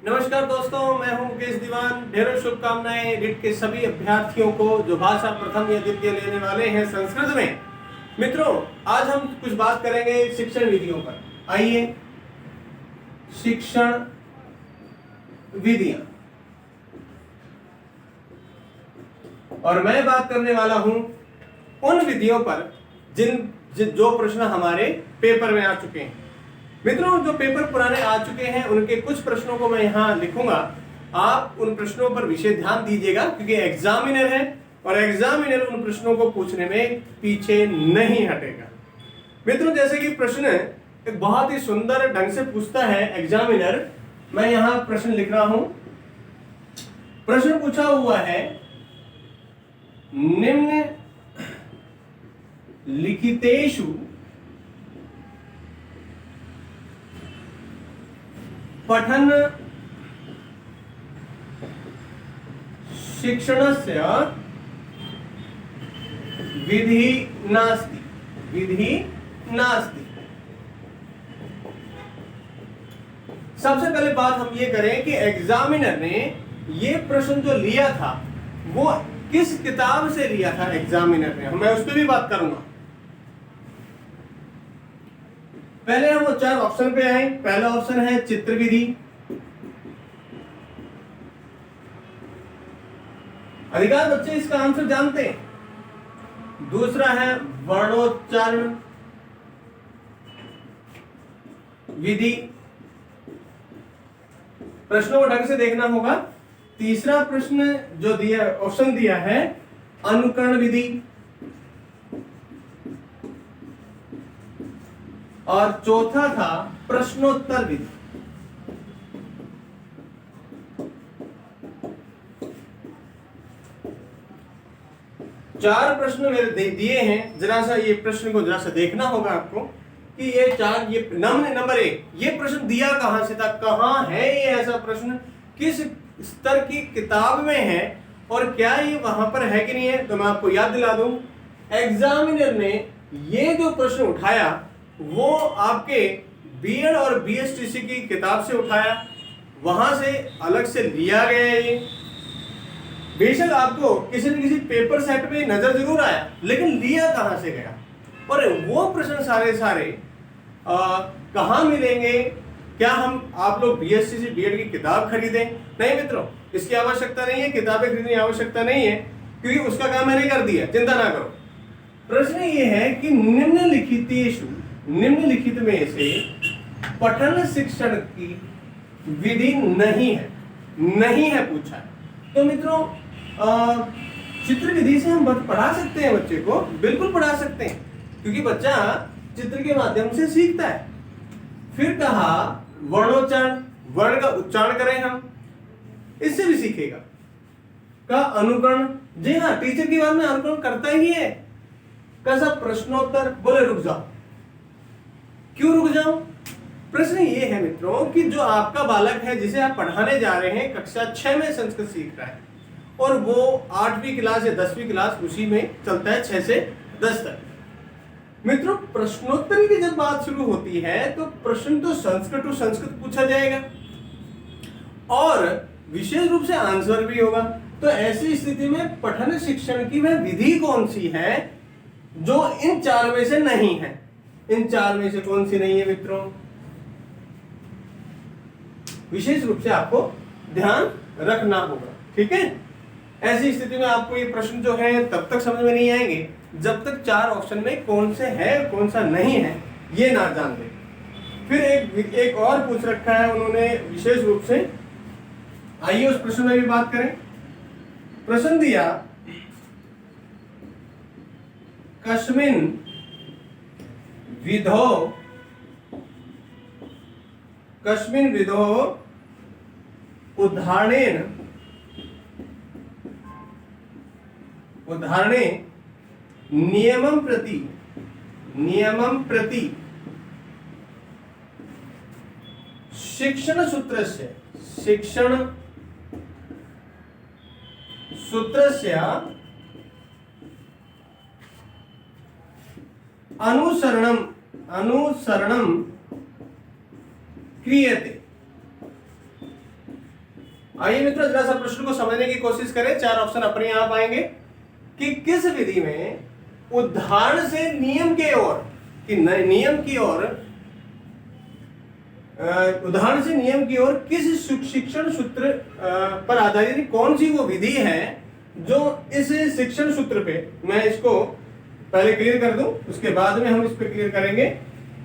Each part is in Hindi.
नमस्कार दोस्तों, मैं हूं मुकेश दीवान। ढेरों शुभकामनाएं रिट के सभी अभ्यर्थियों को जो भाषा प्रथम या द्वितीय लेने वाले हैं संस्कृत में। मित्रों, आज हम कुछ बात करेंगे शिक्षण विधियों पर। आइए, शिक्षण विधियां, और मैं बात करने वाला हूं उन विधियों पर जो प्रश्न हमारे पेपर में आ चुके हैं। मित्रों, जो पेपर पुराने आ चुके हैं उनके कुछ प्रश्नों को मैं यहाँ लिखूंगा। आप उन प्रश्नों पर विशेष ध्यान दीजिएगा, क्योंकि एग्जामिनर है और एग्जामिनर उन प्रश्नों को पूछने में पीछे नहीं हटेगा। मित्रों, जैसे कि प्रश्न एक बहुत ही सुंदर ढंग से पूछता है एग्जामिनर। मैं यहाँ प्रश्न लिख रहा हूं। प्रश्न पूछा हुआ है, निम्न लिखितेषु पठन शिक्षणस्य विधि नास्ति। सबसे पहले बात हम ये करें कि एग्जामिनर ने ये प्रश्न जो लिया था वो किस किताब से लिया था एग्जामिनर ने, मैं उस पर भी बात करूंगा। पहले हम 4 ऑप्शन पे आए। पहला ऑप्शन है चित्र विधि, अधिकांश बच्चे इसका आंसर जानते हैं। दूसरा है वर्णोच्चारण विधि, प्रश्नों को ढंग से देखना होगा। तीसरा प्रश्न जो दिया ऑप्शन दिया है अनुकरण विधि, और चौथा था प्रश्नोत्तर विधि। चार प्रश्न मेरे दिए हैं। जरा सा ये प्रश्न को जरा सा देखना होगा आपको कि ये चार, ये नंबर 1 ये प्रश्न दिया कहां से था, कहां है ये ऐसा प्रश्न, किस स्तर की किताब में है और क्या ये वहां पर है कि नहीं है। तो मैं आपको याद दिला दूं, एग्जामिनर ने ये जो प्रश्न उठाया वो आपके बीएड और बीएसटीसी की किताब से उठाया, वहां से अलग से लिया गया है। ये बेशक आपको किसी न किसी पेपर सेट में नजर जरूर आया, लेकिन लिया कहां से गया और वो प्रश्न सारे कहां मिलेंगे। क्या हम आप लोग बीएसटीसी बीएड की किताब खरीदें? नहीं मित्रों, इसकी आवश्यकता नहीं है, किताबें खरीदने की आवश्यकता नहीं है, क्योंकि उसका काम मैंने कर दिया, चिंता ना करो। प्रश्न ये है कि निम्नलिखित में से पठन शिक्षण की विधि नहीं है पूछा है। तो मित्रों, चित्र विधि से हम पढ़ा सकते हैं बच्चे को, बिल्कुल पढ़ा सकते हैं, क्योंकि बच्चा चित्र के माध्यम से सीखता है। फिर कहा वर्णोच्चारण, वर्ण का उच्चारण करें हम, इससे भी सीखेगा। का अनुकरण, जी हाँ, टीचर की बात में अनुकरण करता ही है। कैसा प्रश्नोत्तर, बोले रुक जाओ। क्यों रुक जाओ? प्रश्न ये है मित्रों कि जो आपका बालक है जिसे आप पढ़ाने जा रहे हैं, कक्षा 6 में संस्कृत सीख रहा है और वो 8वीं क्लास या 10वीं क्लास उसी में चलता है, 6 से 10 तक। मित्रों, प्रश्नोत्तरी की जब बात शुरू होती है तो प्रश्न तो संस्कृत टू संस्कृत पूछा जाएगा और विशेष रूप से आंसर भी होगा। तो ऐसी स्थिति में पठन शिक्षण की वह विधि कौन सी है जो इन 4 में से नहीं है? इन 4 में से कौन सी नहीं है मित्रों? विशेष रूप से आपको ध्यान रखना होगा, ठीक है। ऐसी स्थिति में आपको ये प्रश्न जो है तब तक समझ में नहीं आएंगे जब तक 4 ऑप्शन में कौन से है कौन सा नहीं है ये ना जान ले। फिर एक और पूछ रखा है उन्होंने विशेष रूप से, आइए उस प्रश्न में भी बात करें। प्रश्न दिया, कस्मिन् विधौ उदाहरणे नियमं प्रति शिक्षण सूत्रस्य अनुसरणं क्रियते। आइए मित्रों जरा सा प्रश्न को समझने की कोशिश करें। 4 ऑप्शन अपने आप आएंगे कि किस विधि में उदाहरण से नियम के ओर नियम की ओर उदाहरण से नियम की ओर किस शिक्षण सूत्र पर आधारित कौन सी वो विधि है जो इस शिक्षण सूत्र पे, मैं इसको पहले क्लियर कर दूं उसके बाद में हम इस पे क्लियर करेंगे।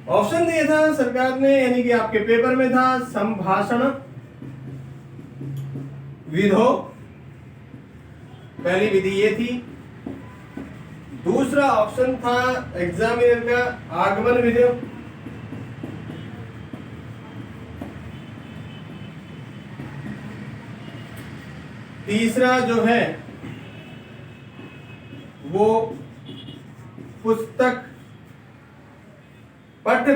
ऑप्शन दिया था सरकार ने, यानी कि आपके पेपर में था संभाषण विधो, पहली विधि ये थी। दूसरा ऑप्शन था एग्जामिनर का आगमन विधि, तीसरा जो है वो पाठ्य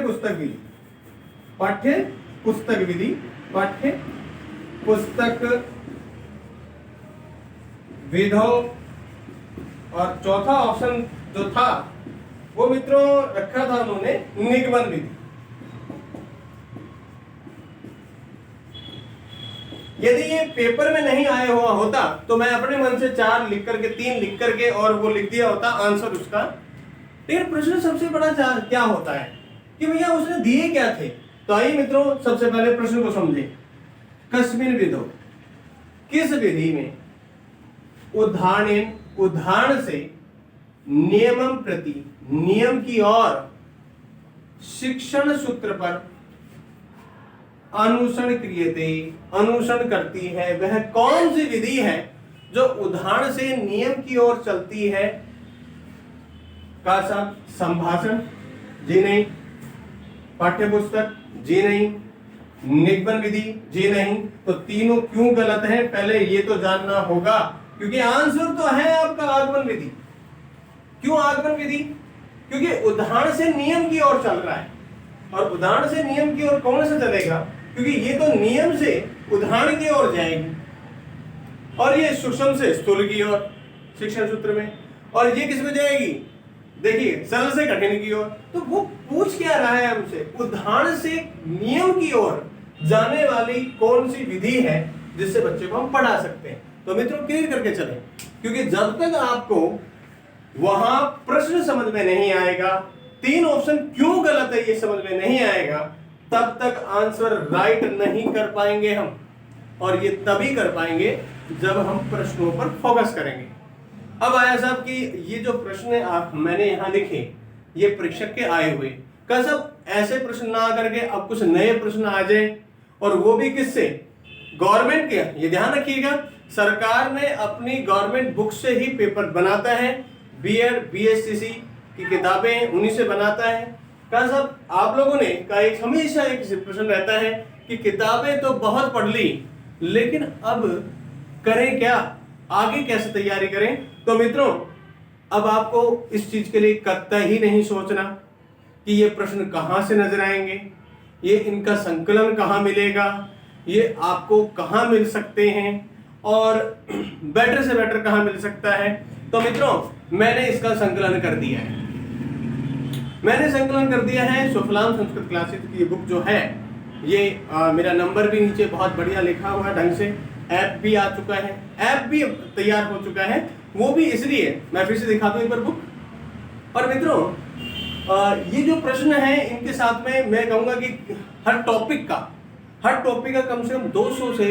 पुस्तक विधो, और चौथा ऑप्शन जो था वो मित्रों रखा था उन्होंने निगमन विधि। यदि ये पेपर में नहीं आया हुआ होता तो मैं अपने मन से 4 लिख करके 3 लिख करके और वो लिख दिया होता आंसर उसका। लेकिन प्रश्न सबसे बड़ा क्या होता है कि भैया उसने दिए क्या थे। तो आइए मित्रों सबसे पहले प्रश्न को समझे। कस्मिन विधौ, किस विधि में उदाहरण से नियमम प्रति, नियम की ओर शिक्षण सूत्र पर अनुसरण करती है, वह कौन सी विधि है जो उदाहरण से नियम की ओर चलती है। का साहब संभाषण, जी नहीं। पाठ्यपुस्तक, जी नहीं। निगमन विधि, जी नहीं। तो तीनों क्यों गलत है पहले ये तो जानना होगा, क्योंकि आंसर तो है आपका आगमन विधि। क्यों आगमन विधि? क्योंकि उदाहरण से नियम की ओर चल रहा है, और उदाहरण से नियम की ओर कौन सा चलेगा, क्योंकि ये तो नियम से उदाहरण की ओर जाएगी, और ये सूक्ष्म से स्थूल की ओर शिक्षण सूत्र में, और ये किस में जाएगी, देखिए सरल से कठिन की ओर। तो वो पूछ क्या रहा है हमसे, उदाहरण से नियम की ओर जाने वाली कौन सी विधि है जिससे बच्चे को हम पढ़ा सकते हैं। तो मित्रों क्लियर करके चलें, क्योंकि जब तक आपको वहां प्रश्न समझ में नहीं आएगा, 3 ऑप्शन क्यों गलत है ये समझ में नहीं आएगा, तब तक आंसर राइट नहीं कर पाएंगे हम। और ये तभी कर पाएंगे जब हम प्रश्नों पर फोकस करेंगे। अब आया साहब कि ये जो प्रश्न मैंने यहाँ लिखे ये परीक्षक के आए हुए, क्या सब ऐसे प्रश्न ना करके अब कुछ नए प्रश्न आ जाए, और वो भी किससे, गवर्नमेंट के। ये ध्यान रखिएगा, सरकार ने अपनी गवर्नमेंट बुक से ही पेपर बनाता है, बीएड बीएससीसी की किताबें उन्हीं से बनाता है। क्या सब आप लोगों ने का एक हमेशा एक प्रश्न रहता है कि किताबें तो बहुत पढ़ ली, लेकिन अब करें क्या, आगे कैसे तैयारी करें। तो मित्रों अब आपको इस चीज के लिए कतई ही नहीं सोचना कि ये प्रश्न कहां से नजर आएंगे, ये इनका संकलन कहां मिलेगा, ये आपको कहां मिल सकते हैं, और बेटर से बेटर कहां मिल सकता है। तो मित्रों मैंने इसका संकलन कर दिया है, सुफलाम संस्कृत क्लासेस की बुक जो है ये मेरा नंबर भी नीचे बहुत बढ़िया लिखा हुआ है ढंग से, ऐप भी आ चुका है, ऐप भी तैयार हो चुका है, वो भी इसलिए मैं फिर से दिखा दूं एक बार बुक। और मित्रों ये जो प्रश्न है इनके साथ में मैं कहूंगा कि हर टॉपिक का कम से कम 200 से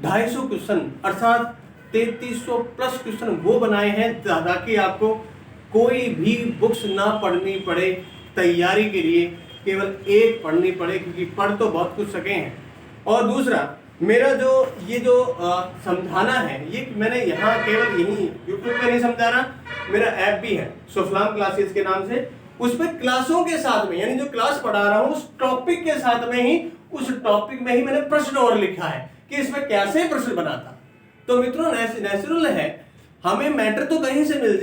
250 क्वेश्चन अर्थात 3300 प्लस क्वेश्चन वो बनाए हैं ताकि आपको कोई भी बुक्स ना पढ़नी पड़े तैयारी के लिए, केवल एक पढ़नी पड़े, क्योंकि पढ़ तो बहुत कुछ सके हैं। और दूसरा मेरा जो ये जो समझाना है ये मैंने यहाँ केवल यही यूट्यूब पे नहीं समझा रहा, मेरा ऐप भी है सुफलाम क्लासेस के नाम से, उस पर क्लासों के साथ में यानी जो क्लास पढ़ा रहा हूँ उस टॉपिक के साथ में ही, उस टॉपिक में ही मैंने प्रश्न और लिखा है कि इसमें कैसे प्रश्न बनाता। तो मित्रों नेचुरल है, हमें मैटर तो कहीं से मिल जाए।